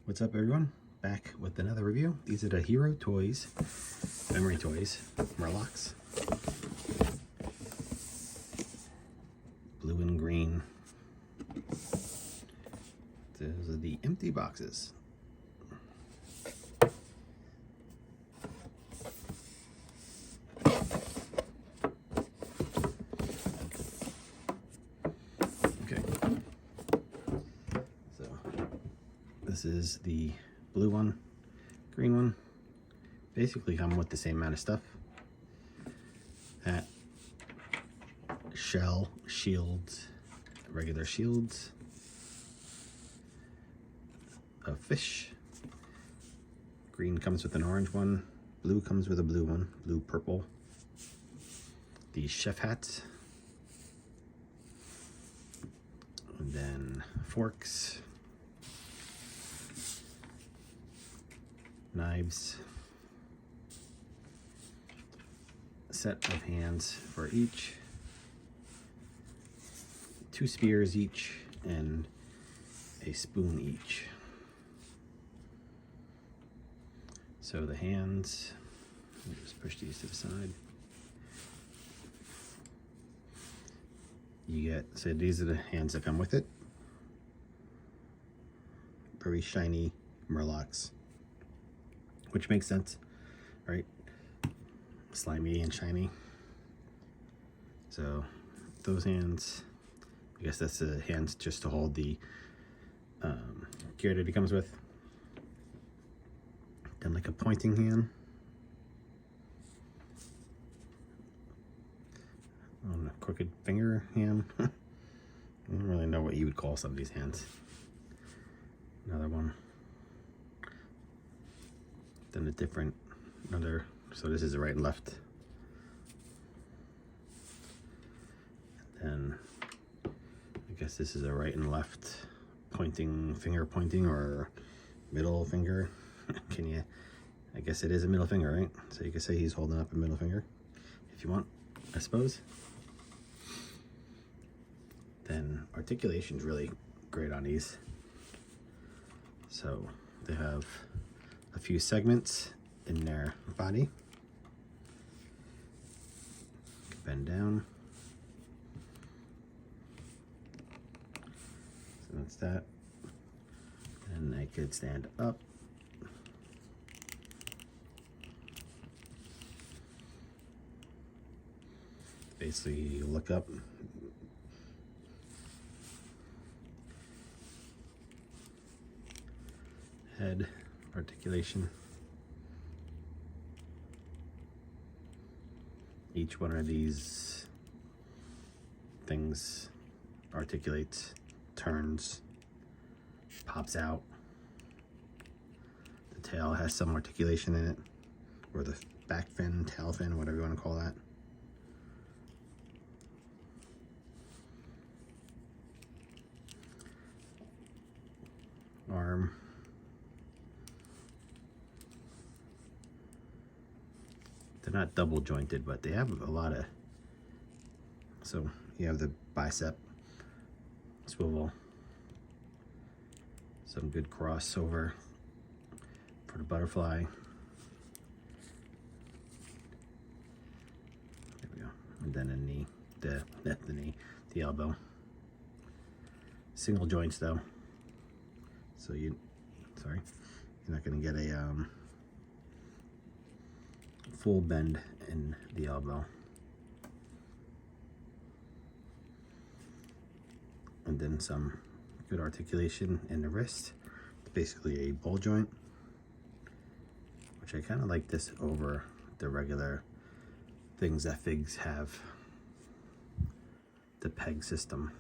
What's up, everyone? Back with another review. These are the Mety Toys Murlocs. Blue and green. Those are the empty boxes. Okay. So this is the blue one, green one. Basically come with the same amount of stuff. Hat, shell, shields, regular shields, a fish. Green comes with an orange one, blue comes with a blue one, blue purple. These chef hats, and then forks, knives, a set of hands for each, 2 spears each, and a spoon each. So the hands, let me just push these to the side. You get, so these are the hands that come with it. Very shiny Murlocs, which makes sense, right? Slimy and shiny. So those hands, I guess that's the hands just to hold the gear that he comes with. Then like a pointing hand on a crooked finger hand. I don't really know what you would call some of these hands. Another one. Then a different, so this is the right and left. And then I guess this is a right and left pointing, finger pointing, or middle finger. I guess it is a middle finger, right? So you could say he's holding up a middle finger if you want, I suppose. Then articulation is really great on these. So they have a few segments in their body. Bend down. So that's that. And I could stand up. Basically, you look up. Head articulation. Each one of these things articulates, turns, pops out. The tail has some articulation in it, or the back fin, tail fin, whatever you want to call that. Arm. They're not double jointed, but they have a lot of, so you have the bicep swivel, some good crossover for the butterfly. There we go. And then a knee, the elbow. Single joints though. So you're not gonna get a full bend in the elbow. And then some good articulation in the wrist. It's basically a ball joint, which I kind of like this over the regular things that figs have, the peg system.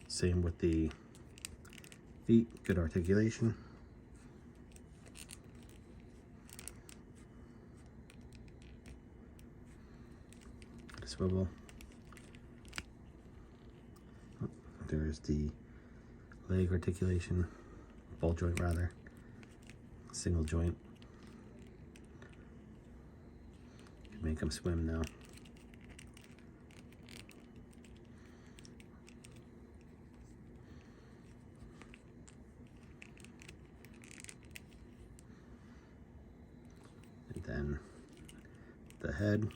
Same with the feet, good articulation. Swivel. There's the leg articulation, ball joint rather, single joint. Make them swim now. head.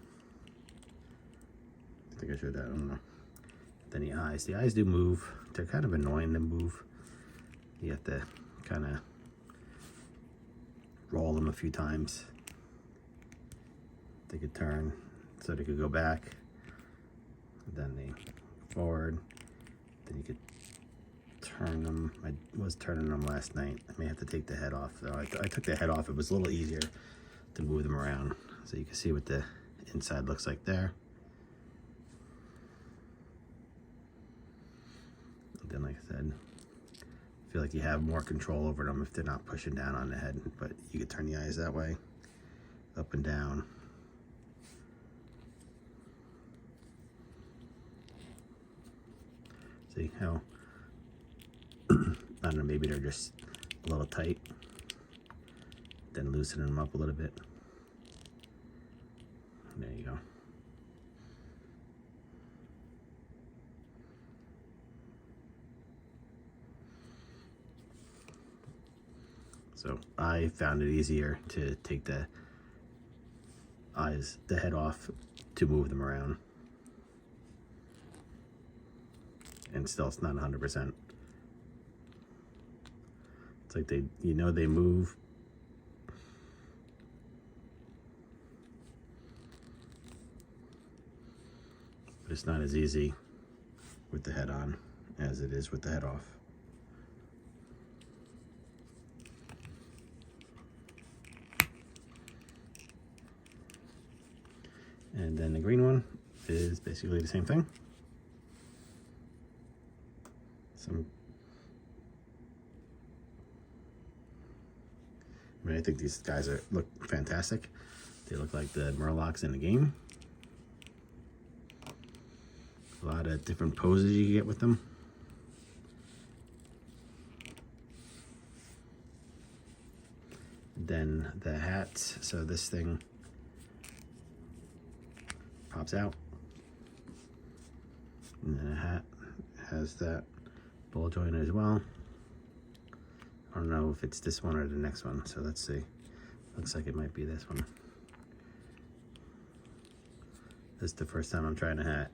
I think I showed that, I don't know. Then the eyes. The eyes do move. They're kind of annoying to move. You have to kind of roll them a few times. They could turn, so they could go back. Then they forward. Then you could turn them. I was turning them last night. I may have to take the head off though. I took the head off. It was a little easier to move them around. So you can see what the inside looks like there. And then like I said, I feel like you have more control over them if they're not pushing down on the head, but you could turn the eyes that way, up and down. See how, I don't know, maybe they're just a little tight. Then loosening them up a little bit. There you go. So I found it easier to take the head off to move them around. And still it's not 100%. It's like they move. But it's not as easy with the head on as it is with the head off. And then the green one is basically the same thing. I mean, I think these guys look fantastic. They look like the Murlocs in the game. A lot of different poses you get with them. Then the hats. So this thing pops out. And then a hat has that ball joint as well. I don't know if it's this one or the next one, so let's see. Looks like it might be this one. This is the first time I'm trying a hat.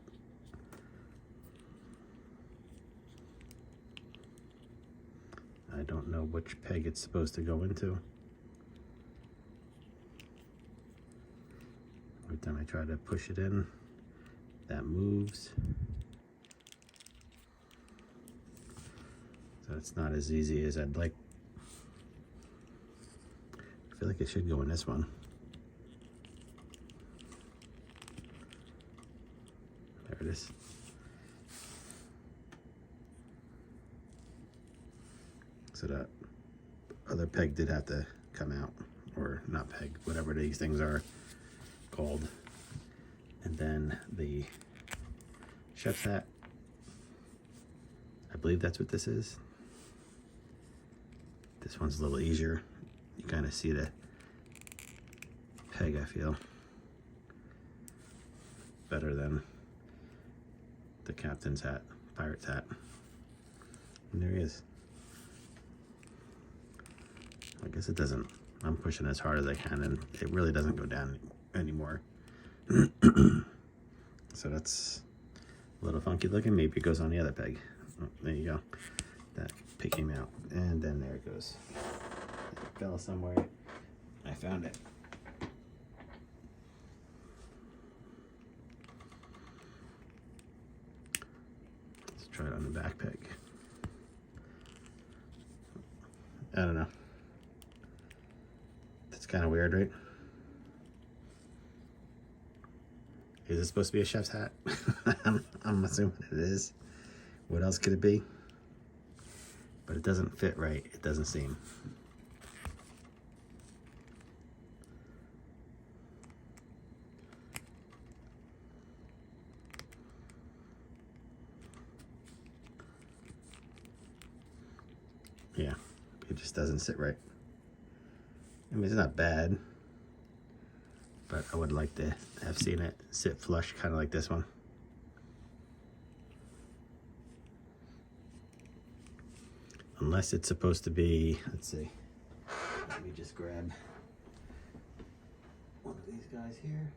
I don't know which peg it's supposed to go into. Every time I try to push it in, that moves. So it's not as easy as I'd like. I feel like it should go in this one. There it is. So that other peg did have to come out, or not peg, whatever these things are called. And then the chef's hat. I believe that's what this is. This one's a little easier. You kind of see the peg, I feel. Better than the captain's hat, pirate's hat. And there he is. I guess it doesn't, I'm pushing as hard as I can and it really doesn't go down anymore. So that's a little funky looking. Maybe it goes on the other peg. Oh, there you go. That pig came out. And then there it goes. It fell somewhere. I found it. Let's try it on the back peg. I don't know. That's kind of weird, right? Is it supposed to be a chef's hat? I'm assuming it is. What else could it be? But it doesn't fit right. It doesn't seem. Yeah, it just doesn't sit right. I mean, it's not bad, but I would like to have seen it sit flush, kind of like this one. Unless it's supposed to be, let's see, let me just grab one of these guys here.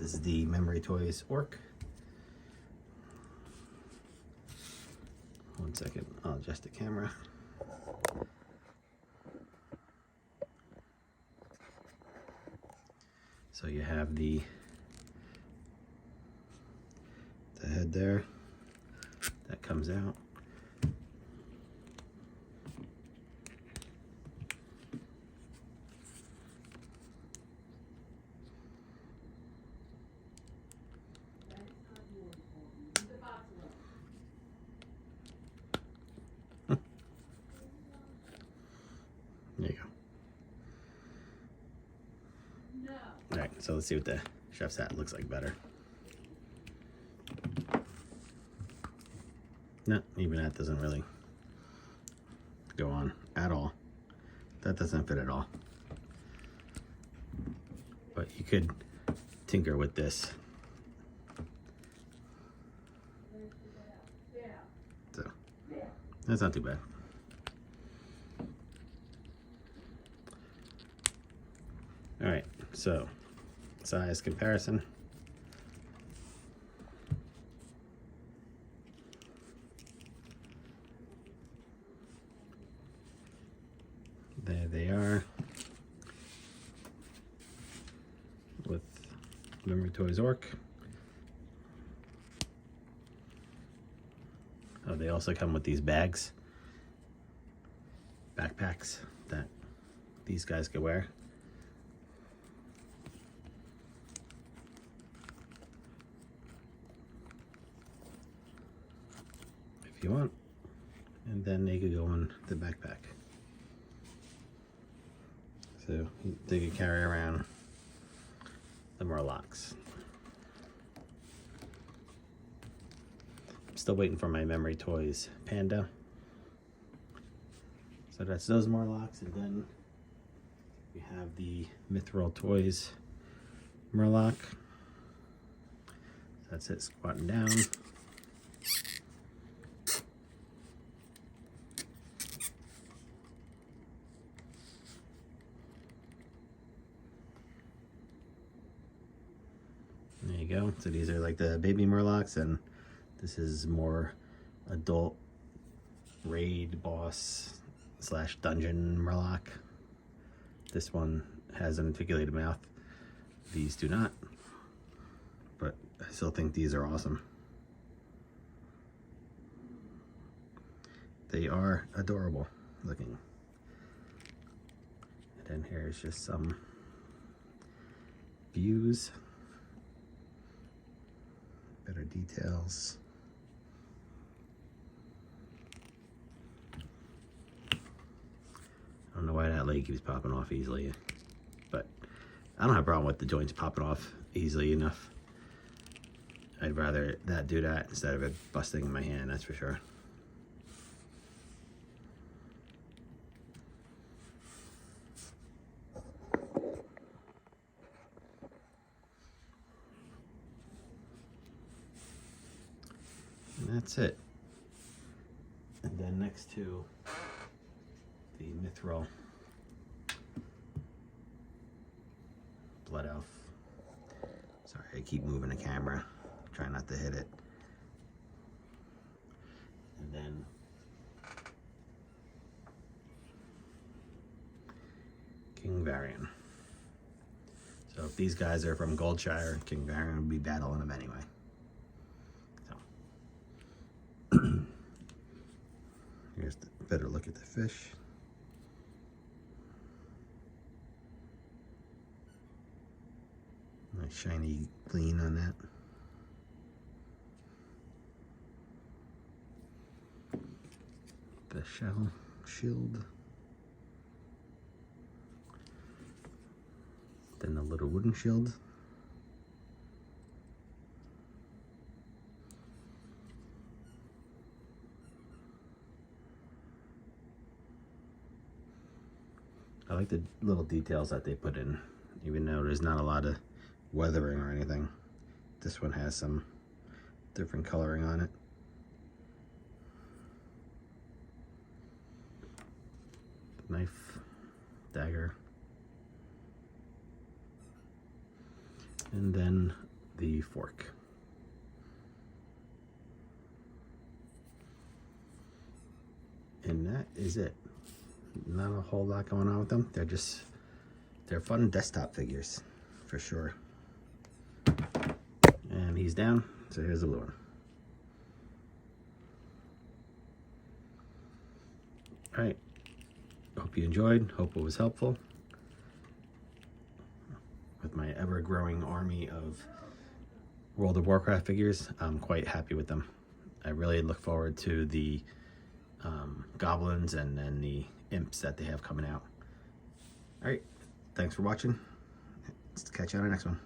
This is the Mety Toys Orc. One second, I'll adjust the camera. So you have the head there that comes out. There you go. All right, so let's see what the chef's hat looks like better. No, even that doesn't really go on at all. That doesn't fit at all. But you could tinker with this. So, that's not too bad. All right, so size comparison. There they are with Mety Toys Orc. Oh, they also come with these bags, backpacks that these guys could wear. If you want, and then they could go in the backpack. So they could carry around the Murlocs. I'm still waiting for my Mety Toys Panda. So that's those Murlocs, and then we have the Mety Toys Murloc. That's it, squatting down. There you go. So these are like the baby Murlocs, and this is more adult raid boss slash dungeon Murloc. This one has an articulated mouth. These do not. But I still think these are awesome. They are adorable looking. And then here's just some views. Better details. I don't know why that leg keeps popping off easily, but I don't have a problem with the joints popping off easily enough. I'd rather that do that instead of it busting in my hand, that's for sure. And that's it. And then next to the Mithril Blood Elf. Sorry, I keep moving the camera. Try not to hit it. And then King Varian. So if these guys are from Goldshire, King Varian would be battling them anyway. Here's the better look at the fish. Nice shiny gleam on that. The shell shield. Then the little wooden shield. I like the little details that they put in, even though there's not a lot of weathering or anything. This one has some different coloring on it. Knife, dagger, and then the fork. And that is it. Not a whole lot going on with them. They're fun desktop figures for sure. And he's down, so here's the blue one. All right, hope you enjoyed, hope it was helpful. With my ever-growing army of World of Warcraft figures, I'm quite happy with them. I really look forward to the goblins and then the imps that they have coming out. All right, thanks for watching. Let's catch you on the next one.